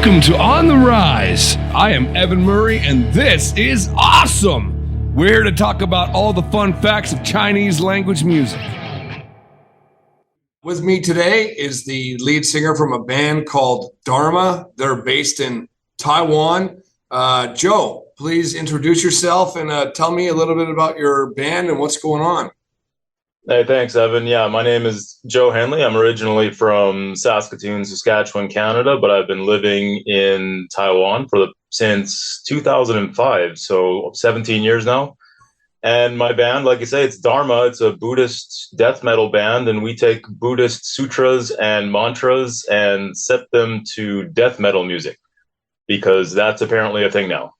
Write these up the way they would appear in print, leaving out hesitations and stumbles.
Welcome to On the Rise. I am Evan Murray, and this is awesome. We're here to talk about all the fun facts of Chinese language music. With me today is the lead singer from a band called Dharma. They're based in Taiwan. Joe, please introduce yourself and tell me a little bit about your band and what's going on. Hey, thanks, Evan. Yeah, my name is Joe Henley. I'm originally from Saskatoon, Saskatchewan, Canada, but I've been living in Taiwan since 2005, so 17 years now. And my band, like you say, it's Dharma. It's a Buddhist death metal band, and we take Buddhist sutras and mantras and set them to death metal music because that's apparently a thing now.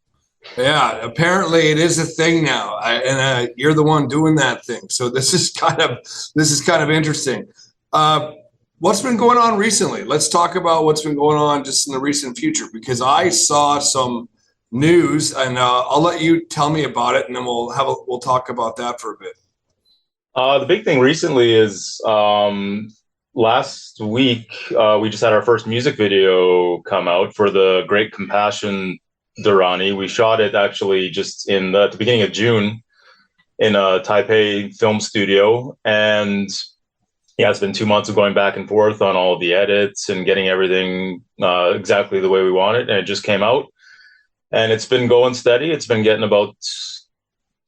Yeah, apparently it is a thing now, and you're the one doing that thing. So this is kind of interesting. What's been going on recently? Let's talk about what's been going on just in the recent future, because I saw some news, and I'll let you tell me about it, and then we'll talk about that for a bit. The big thing recently is last week we just had our first music video come out for the Great Compassion Dharani. We shot it actually just at the beginning of June in a Taipei film studio, and yeah, it's been 2 months of going back and forth on all of the edits and getting everything exactly the way we want it, and it just came out, and it's been going steady. It's been getting about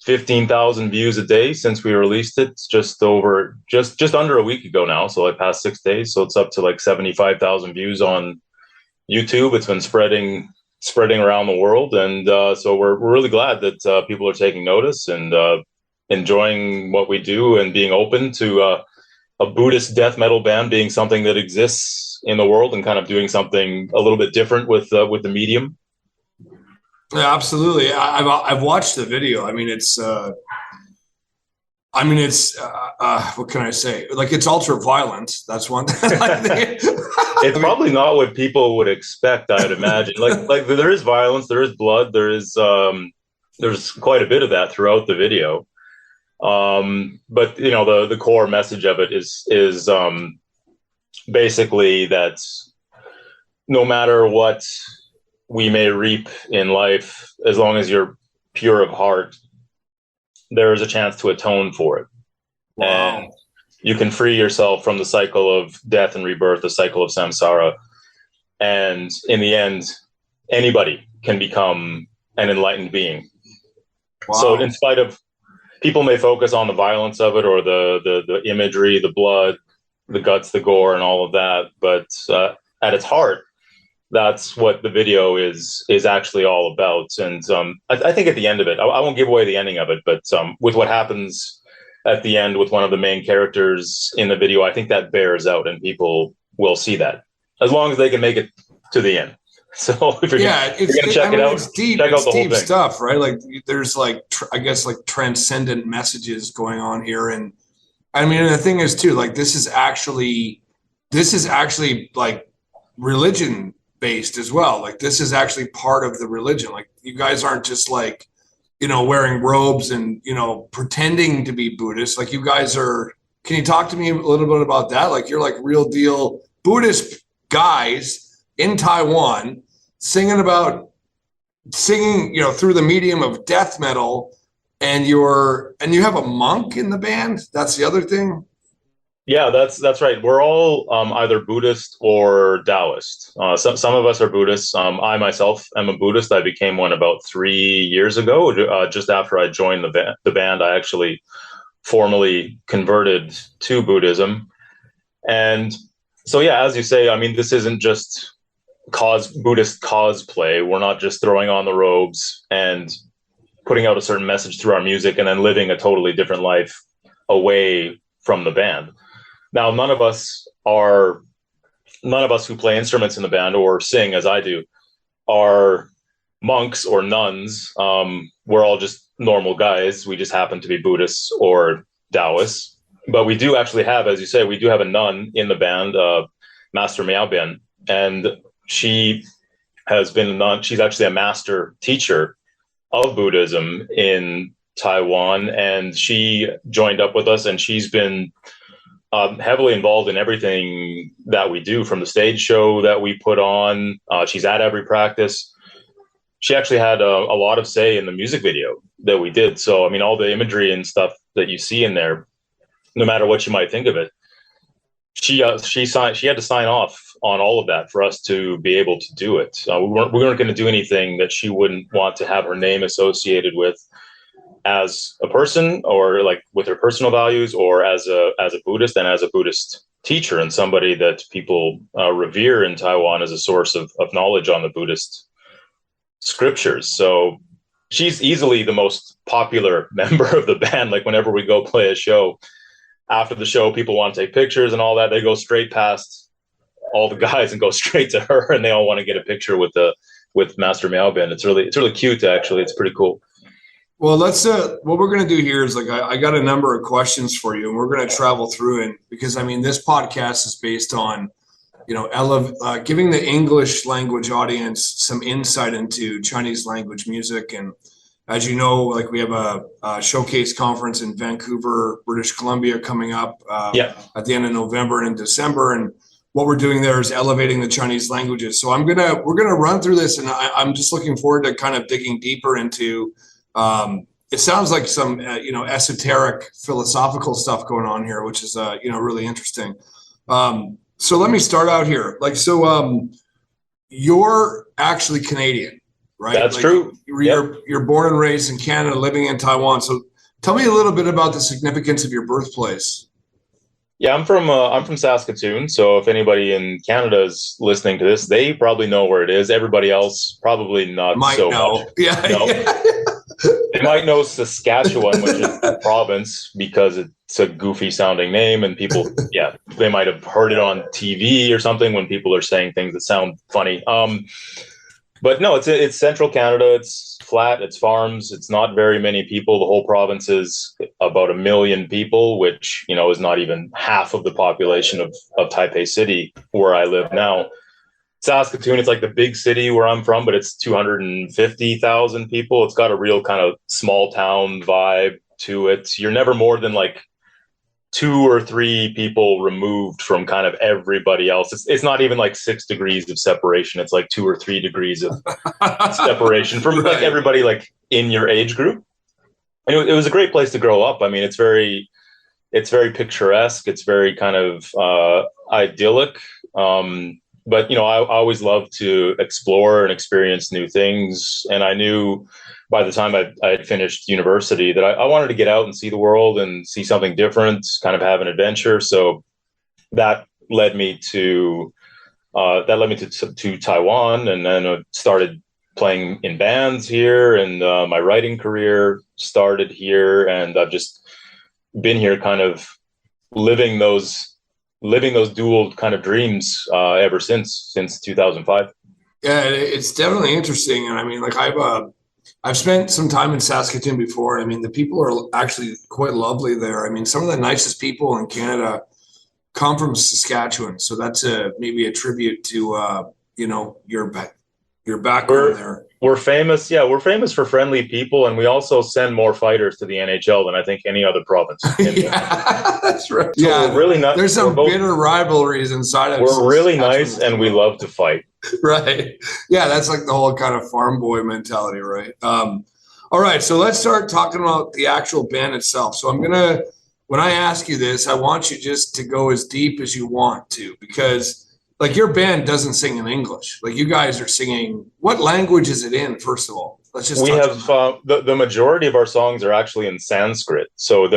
15,000 views a day since we released it just under a week ago now, so like past 6 days. So it's up to like 75,000 views on YouTube. It's been spreading around the world, and so we're really glad that people are taking notice and enjoying what we do and being open to a Buddhist death metal band being something that exists in the world and kind of doing something a little bit different with the medium. Yeah, absolutely. I've watched the video. I mean, it's what can I say? Like, it's ultra violent. That's one thing. It's probably not what people would expect, I'd imagine. Like there is violence, there is blood, there's quite a bit of that throughout the video. But you know, the core message of it is basically that no matter what we may reap in life, as long as you're pure of heart, there is a chance to atone for it. Wow. And you can free yourself from the cycle of death and rebirth, the cycle of samsara. And in the end, anybody can become an enlightened being. Wow. So in spite of, people may focus on the violence of it or the imagery, the blood, the guts, the gore, and all of that. But at its heart, that's what the video is actually all about. And I think at the end of it, I won't give away the ending of it, but with what happens at the end with one of the main characters in the video, I think that bears out and people will see that as long as they can make it to the end. So if you're gonna check it out, it's deep, check out the whole thing. Stuff, right? Like there's like, I guess like transcendent messages going on here. And I mean, the thing is too, like this is actually like religion based as well. Like this is actually part of the religion. Like you guys aren't just like, you know, wearing robes and, you know, pretending to be Buddhist. Like you guys are, can you talk to me a little bit about that? Like you're like real deal Buddhist guys in Taiwan singing, you know, through the medium of death metal, and you have a monk in the band. That's the other thing. Yeah, that's right. We're all either Buddhist or Taoist. Some of us are Buddhists. I myself am a Buddhist. I became one about 3 years ago. Just after I joined the band, I actually formally converted to Buddhism. And so, yeah, as you say, I mean, this isn't just Buddhist cosplay. We're not just throwing on the robes and putting out a certain message through our music and then living a totally different life away from the band. Now, none of us who play instruments in the band or sing as I do are monks or nuns. We're all just normal guys. We just happen to be Buddhists or Taoists. But we do actually have, as you say, we do have a nun in the band, Master Miaobian, and she has been a nun. She's actually a master teacher of Buddhism in Taiwan, and she joined up with us, and she's been heavily involved in everything that we do, from the stage show that we put on. She's at every practice. She actually had a lot of say in the music video that we did. So, I mean, all the imagery and stuff that you see in there, no matter what you might think of it, she had to sign off on all of that for us to be able to do it. We weren't going to do anything that she wouldn't want to have her name associated with, as a person, or like with her personal values, or as a Buddhist, and as a Buddhist teacher, and somebody that people revere in Taiwan as a source of knowledge on the Buddhist scriptures. So she's easily the most popular member of the band. Like, whenever we go play a show, after the show, people want to take pictures and all that. They go straight past all the guys and go straight to her, and they all want to get a picture with Master Meow Band. It's really cute, actually. It's pretty cool. Well, let's what we're going to do here is, like, I got a number of questions for you, and we're going to travel through it, because I mean, this podcast is based on, giving the English language audience some insight into Chinese language music. And as you know, like, we have a showcase conference in Vancouver, British Columbia coming up at the end of November and December. And what we're doing there is elevating the Chinese languages. So we're gonna run through this, and I'm just looking forward to kind of digging deeper into. It sounds like some esoteric philosophical stuff going on here, which is really interesting. So let me start out here. Like, so you're actually Canadian, right? That's like, true. You're born and raised in Canada, living in Taiwan. So tell me a little bit about the significance of your birthplace. Yeah, I'm from Saskatoon. So if anybody in Canada is listening to this, they probably know where it is. Everybody else probably not Might so know. much. Yeah. No. They might know Saskatchewan, which is a province, because it's a goofy sounding name, and people, they might have heard it on TV or something when people are saying things that sound funny. But no, it's central Canada. It's flat. It's farms. It's not very many people. The whole province is about 1 million people, which, is not even half of the population of Taipei City, where I live now. Saskatoon, it's like the big city where I'm from, but it's 250,000 people. It's got a real kind of small town vibe to it. You're never more than like 2 or 3 people removed from kind of everybody else. It's not even like 6 degrees of separation. It's like 2 or 3 degrees of separation from like everybody like in your age group. And it was a great place to grow up. I mean, it's very picturesque. It's very kind of idyllic. But, I always love to explore and experience new things. And I knew by the time I had finished university that I wanted to get out and see the world and see something different, kind of have an adventure. So that led me to Taiwan, and then I started playing in bands here, and my writing career started here. And I've just been here kind of living those dual kind of dreams ever since 2005. Yeah, it's definitely interesting. And I mean, like, I've spent some time in Saskatoon before. I mean, the people are actually quite lovely there. I mean, some of the nicest people in Canada come from Saskatchewan. So that's maybe a tribute to your background there. We're famous. Yeah, we're famous for friendly people, and we also send more fighters to the NHL than I think any other province. Yeah, that's right. So yeah, we're really there's some bitter rivalries inside of us. We're really nice, and we love to fight. Right. Yeah, that's like the whole kind of farm boy mentality, right? All right, so let's start talking about the actual band itself. So when I ask you this, I want you just to go as deep as you want to, because like, your band doesn't sing in English. Like, you guys are singing. What language is it in? First of all, let's just. We have the majority of our songs are actually in Sanskrit. So it's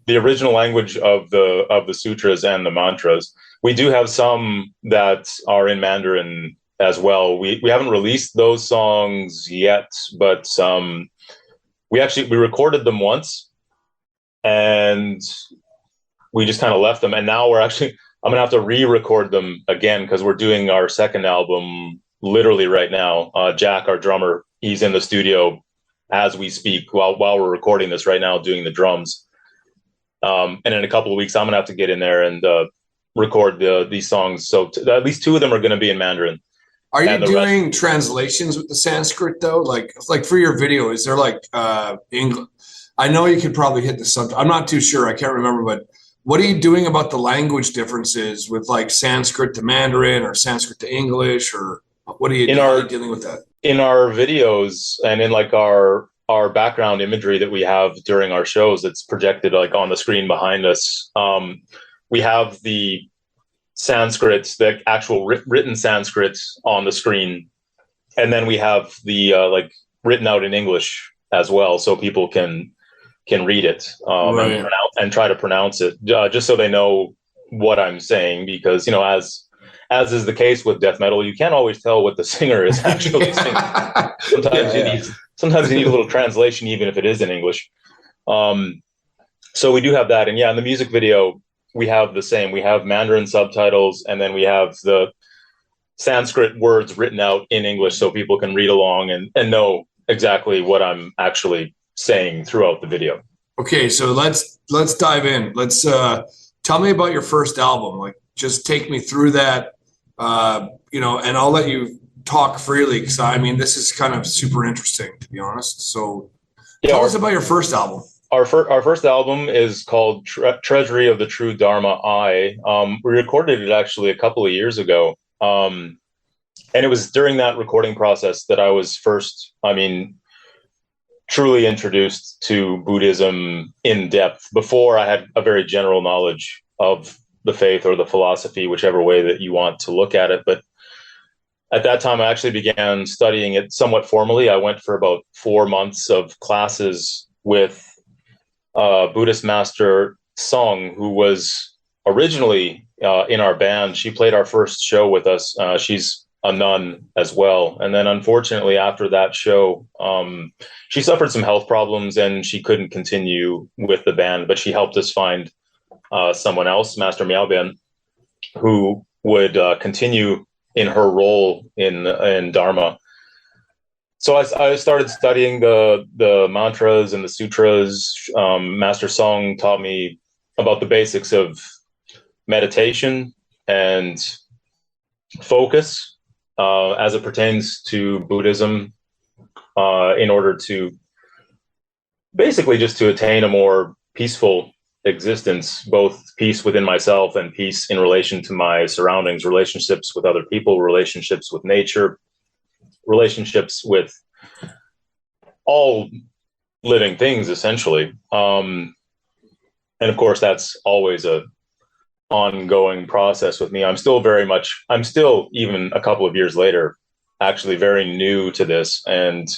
the original language of the sutras and the mantras. We do have some that are in Mandarin as well. We haven't released those songs yet, but we recorded them once, and we just kind of left them. And now I'm gonna have to re-record them again, because we're doing our second album literally right now. Jack, our drummer, he's in the studio as we speak while we're recording this right now, doing the drums. And in a couple of weeks, I'm gonna have to get in there and record these songs. So at least 2 of them are going to be in Mandarin. Are you doing translations with the Sanskrit though? Like for your video, is there like English? I know you could probably hit the subject. I'm not too sure. I can't remember, but what are you doing about the language differences with like Sanskrit to Mandarin or Sanskrit to English, or what are you, how are you dealing with that? In our videos and in like our background imagery that we have during our shows, it's projected like on the screen behind us. We have the Sanskrit, the actual written Sanskrit on the screen, and then we have the like written out in English as well, so people can read it Right. and try to pronounce it, just so they know what I'm saying. Because as is the case with death metal, you can't always tell what the singer is actually singing. Sometimes you need a little translation, even if it is in English. So we do have that, and in the music video we have the same. We have Mandarin subtitles, and then we have the Sanskrit words written out in English, so people can read along and know exactly what I'm actually saying throughout the video. Okay, so let's dive in. Let's tell me about your first album. Like, just take me through that, and I'll let you talk freely, because I mean, this is kind of super interesting, to be honest. So tell us about your first album. Our first album is called Treasury of the True Dharma we recorded it actually a couple of years ago. And it was during that recording process that I was first, truly introduced to Buddhism in depth. Before, I had a very general knowledge of the faith or the philosophy, whichever way that you want to look at it. But at that time, I actually began studying it somewhat formally. I went for about 4 months of classes with Buddhist master Song, who was originally in our band. She played our first show with us. She's a nun as well. And then unfortunately, after that show, she suffered some health problems and she couldn't continue with the band, but she helped us find someone else, Master Miaobian, who would continue in her role in Dharma. So I started studying the mantras and the sutras. Master Song taught me about the basics of meditation and focus as it pertains to Buddhism, in order to basically just to attain a more peaceful existence, both peace within myself and peace in relation to my surroundings, relationships with other people, relationships with nature, relationships with all living things, essentially. And of course, that's always a ongoing process with me. I'm still even a couple of years later, actually very new to this and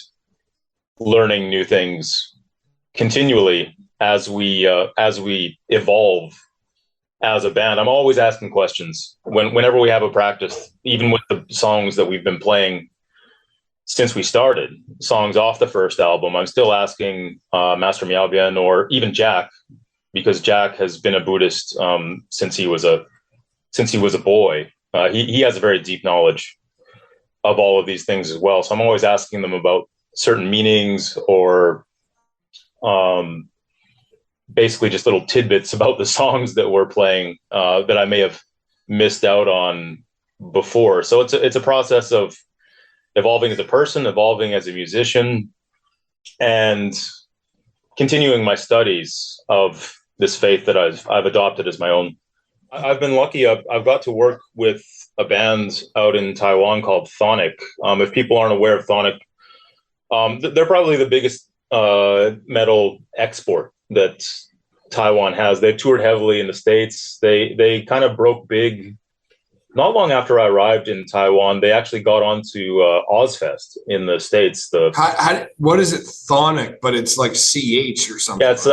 learning new things continually as we evolve as a band. I'm always asking questions whenever we have a practice, even with the songs that we've been playing since we started, songs off the first album. I'm still asking Master Miaobian or even Jack, because Jack has been a Buddhist since he was a boy. He has a very deep knowledge of all of these things as well. So I'm always asking them about certain meanings or basically just little tidbits about the songs that we're playing that I may have missed out on before. So it's a process of evolving as a person, evolving as a musician, and continuing my studies of this faith that I've adopted as my own. I've been lucky. I've got to work with a band out in Taiwan called Thonic. If people aren't aware of Thonic, they're probably the biggest metal export that Taiwan has. They've toured heavily in the States. They kind of broke big not long after I arrived in Taiwan. They actually got onto Ozfest in the States. What is it, Thonic? But it's like CH or something. Yeah, it's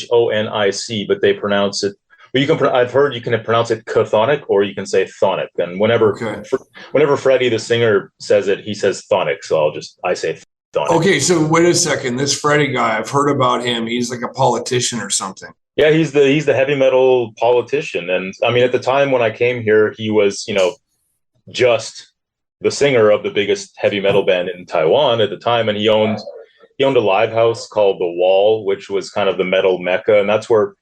CHTHONIC, but they pronounce it. Well, I've heard you can pronounce it chthonic, or you can say thonic. And whenever Freddie, the singer, says it, he says thonic. So I say thonic. Okay, so wait a second. This Freddie guy, I've heard about him. He's like a politician or something. Yeah, he's the heavy metal politician. And I mean, at the time when I came here, he was, just the singer of the biggest heavy metal band in Taiwan at the time. And he owned a live house called The Wall, which was kind of the metal mecca. And that's where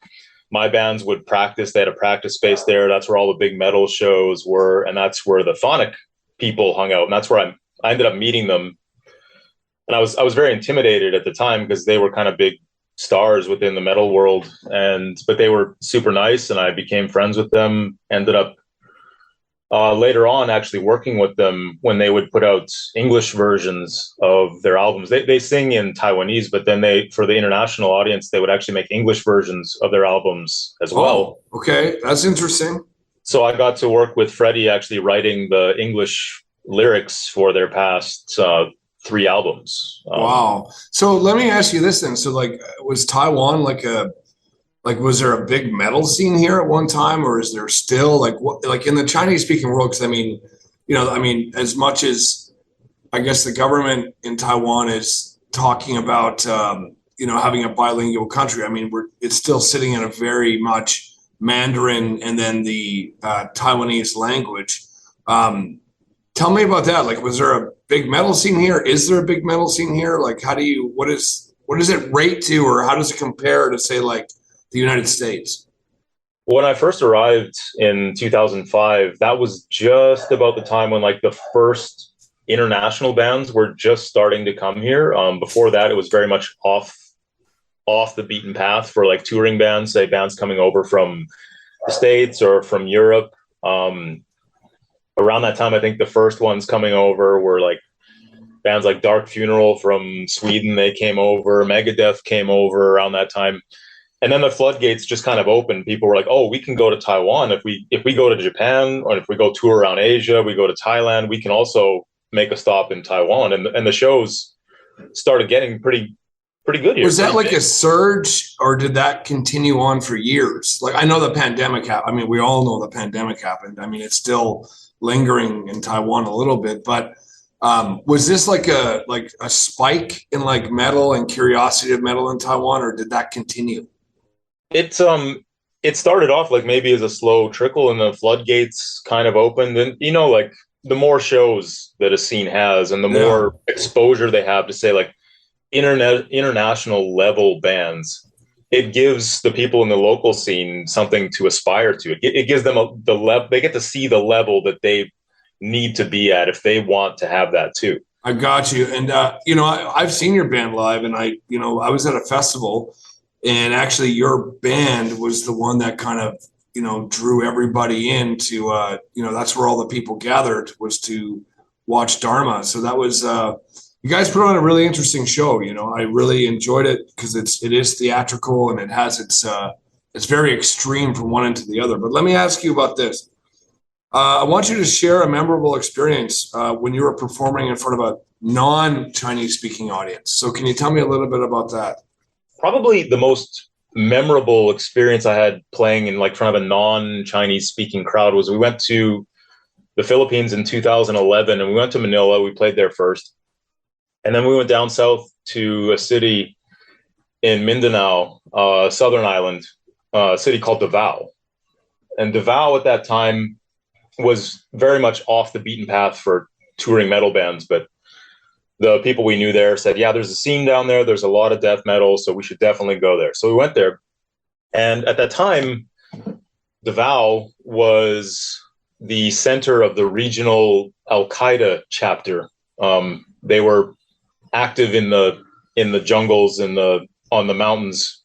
my bands would practice. They had a practice space there. That's where all the big metal shows were. And that's where the Thonic people hung out. And that's where I ended up meeting them. And I was very intimidated at the time because they were kind of big stars within the metal world, but they were super nice, and I became friends with them. Ended up later on actually working with them when they would put out English versions of their albums. They sing in Taiwanese, but then for the international audience, they would actually make English versions of their albums as well. Oh, okay. That's interesting. So I got to work with Freddie actually writing the English lyrics for their past 3 albums. Wow. So let me ask you this then. So like, was Taiwan was there a big metal scene here at one time, or is there still like in the Chinese speaking world? Because I mean, as much as I guess the government in Taiwan is talking about, having a bilingual country. I mean, it's still sitting in a very much Mandarin and then the Taiwanese language. Tell me about that. Like, was there a big metal scene here? Is there a big metal scene here? Like, what does it rate to, or how does it compare to, say, like the United States? When I first arrived in 2005, that was just about the time when like the first international bands were just starting to come here. Before that, it was very much off the beaten path for like touring bands, say bands coming over from the States or from Europe. Around that time, I think the first ones coming over were like bands like Dark Funeral from Sweden. They came over. Megadeth came over around that time. And then the floodgates just kind of opened. People were like, "Oh, we can go to Taiwan if we go to Japan, or if we go tour around Asia, we go to Thailand. We can also make a stop in Taiwan." And the shows started getting pretty good here. Was that like a surge, or did that continue on for years? Like, I know the pandemic happened. I mean, we all know the pandemic happened. I mean, it's still lingering in Taiwan a little bit, but was this like a spike in like metal and curiosity of metal in Taiwan, or did that continue? It started off like maybe as a slow trickle, and the floodgates kind of opened. And like the more shows that a scene has, and the more exposure they have to, say, like international level bands, it gives the people in the local scene something to aspire to. It gives them the level. They get to see the level that they need to be at if they want to have that too. I got you. And I've seen your band live, and I was at a festival, and actually your band was the one that kind of drew everybody in to that's where all the people gathered, was to watch Dharma. So that was you guys put on a really interesting show. I really enjoyed it because it is theatrical, and it has it's very extreme from one end to the other. But let me ask you about this. I want you to share a memorable experience when you were performing in front of a non-Chinese speaking audience. So can you tell me a little bit about that? Probably the most memorable experience I had playing in like front of a non-Chinese speaking crowd was we went to the Philippines in 2011, and we went to Manila. We played there first. And then we went down south to a city in Mindanao, Southern Island, a city called Davao. And Davao at that time was very much off the beaten path for touring metal bands. But the people we knew there said, yeah, there's a scene down there. There's a lot of death metal, so we should definitely go there. So we went there. And at that time, Davao was the center of the regional Al-Qaeda chapter. They were active in the jungles and on the mountains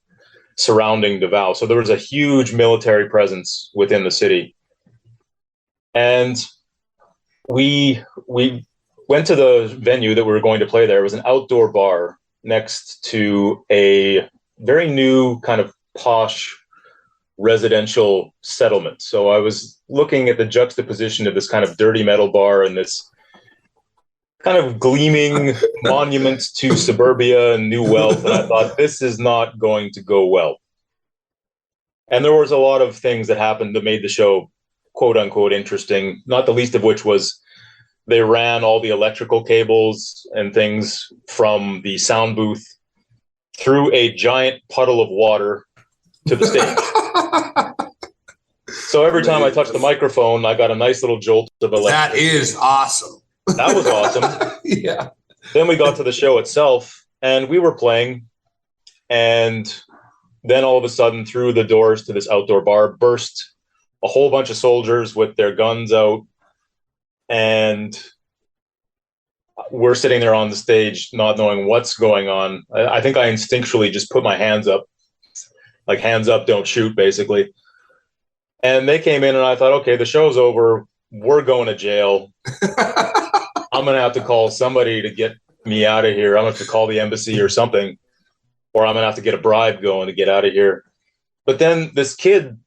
surrounding Davao. So there was a huge military presence within the city. And we went to the venue that we were going to play there. It was an outdoor bar next to a very new kind of posh residential settlement. So I was looking at the juxtaposition of this kind of dirty metal bar and this kind of gleaming monument to suburbia and new wealth. And I thought, this is not going to go well. And there was a lot of things that happened that made the show quote unquote interesting, not the least of which was they ran all the electrical cables and things from the sound booth through a giant puddle of water to the stage. So every time I touched the microphone, I got a nice little jolt of electricity. That is awesome. That was awesome. Yeah. Then we got to the show itself, and we were playing, and then all of a sudden, through the doors to this outdoor bar burst a whole bunch of soldiers with their guns out, and we're sitting there on the stage, not knowing what's going on. I think I instinctually just put my hands up, like hands up, don't shoot, basically. And they came in and I thought, okay, the show's over. We're going to jail. I'm going to have to call somebody to get me out of here. I'm going to have to call the embassy or something, or I'm going to have to get a bribe going to get out of here. But then this kid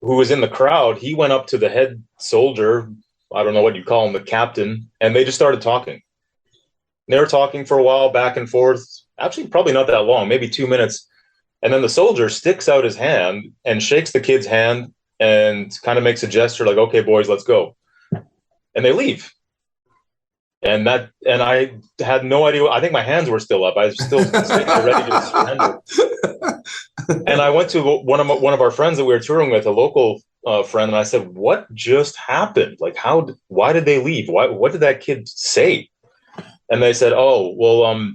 who was in the crowd, he went up to the head soldier, I don't know what you call him, the captain, and they just started talking. They were talking for a while, back and forth, actually probably not that long, maybe 2 minutes. And then the soldier sticks out his hand and shakes the kid's hand and kind of makes a gesture like, okay, boys, let's go. And they leave. And I had no idea. I think my hands were still up. I was still ready to surrender. And I went to one of our friends that we were touring with, a local friend, and I said, "What just happened? Like, why did they leave? What did that kid say?" And they said, "Oh, well,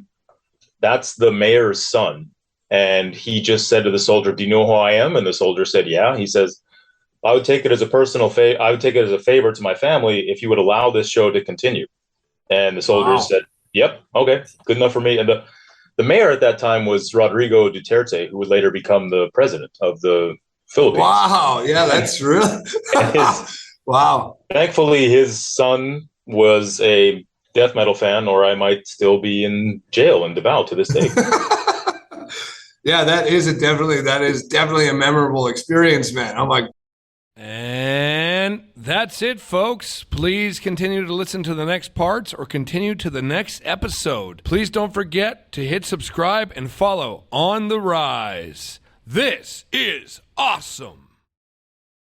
that's the mayor's son, and he just said to the soldier, 'Do you know who I am?' And the soldier said, 'Yeah.' He says, I would take it as a personal favor. I would take it as a favor to my family if you would allow this show to continue." And the soldiers said, "Yep, okay, good enough for me." And the mayor at that time was Rodrigo Duterte, who would later become the president of the Philippines. Wow, yeah, that's real. Wow. Thankfully, his son was a death metal fan, or I might still be in jail in Davao to this day. Yeah, that is definitely a memorable experience, man. I'm like. And that's it, folks. Please continue to listen to the next parts or continue to the next episode. Please don't forget to hit subscribe and follow On the Rise. This is awesome.